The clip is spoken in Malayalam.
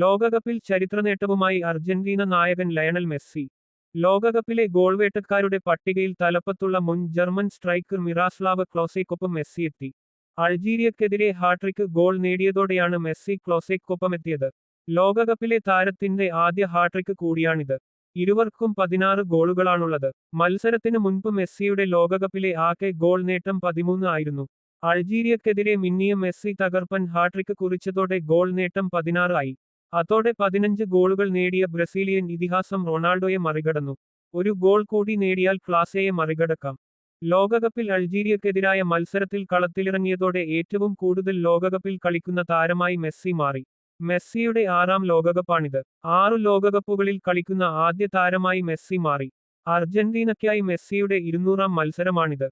ലോകകപ്പിൽ ചരിത്രനേട്ടവുമായി അർജന്റീന നായകൻ ലയണൽ മെസ്സി. ലോകകപ്പിലെ ഗോൾവേട്ടക്കാരുടെ പട്ടികയിൽ തലപ്പത്തുള്ള മുൻ ജർമ്മൻ സ്ട്രൈക്കർ മിറാസ്ലാവ് ക്ലോസയ്ക്കൊപ്പം മെസ്സിയെത്തി. അൾജീരിയക്കെതിരെ ഹാട്രിക്ക് ഗോൾ നേടിയതോടെയാണ് മെസ്സി ക്ലോസയ്ക്കൊപ്പമെത്തിയത്. ലോകകപ്പിലെ താരത്തിന്റെ ആദ്യ ഹാട്രിക്ക് കൂടിയാണിത്. ഇരുവർക്കും 16 ഗോളുകളാണുള്ളത്. മത്സരത്തിന് മുൻപ് മെസ്സിയുടെ ലോകകപ്പിലെ ആകെ ഗോൾ നേട്ടം 13 ആയിരുന്നു. അൾജീരിയക്കെതിരെ മിന്നിയ മെസ്സി തകർപ്പൻ ഹാട്രിക്ക് കുറിച്ചതോടെ ഗോൾ നേട്ടം 16 ആയി. അതോടെ 15 ഗോളുകൾ നേടിയ ബ്രസീലിയൻ ഇതിഹാസം റൊണാൾഡോയെ മറികടന്നു. ഒരു ഗോൾ കൂടി നേടിയാൽ ക്ലാസയെ മറികടക്കാം. ലോകകപ്പിൽ അൾജീരിയക്കെതിരായ മത്സരത്തിൽ കളത്തിലിറങ്ങിയതോടെ ഏറ്റവും കൂടുതൽ ലോകകപ്പിൽ കളിക്കുന്ന താരമായി മെസ്സി മാറി. മെസ്സിയുടെ 6ാം ലോകകപ്പാണിത്. 6 ലോകകപ്പുകളിൽ കളിക്കുന്ന ആദ്യ താരമായി മെസ്സി മാറി. അർജന്റീനയ്ക്കായി മെസ്സിയുടെ 200ാം മത്സരമാണിത്.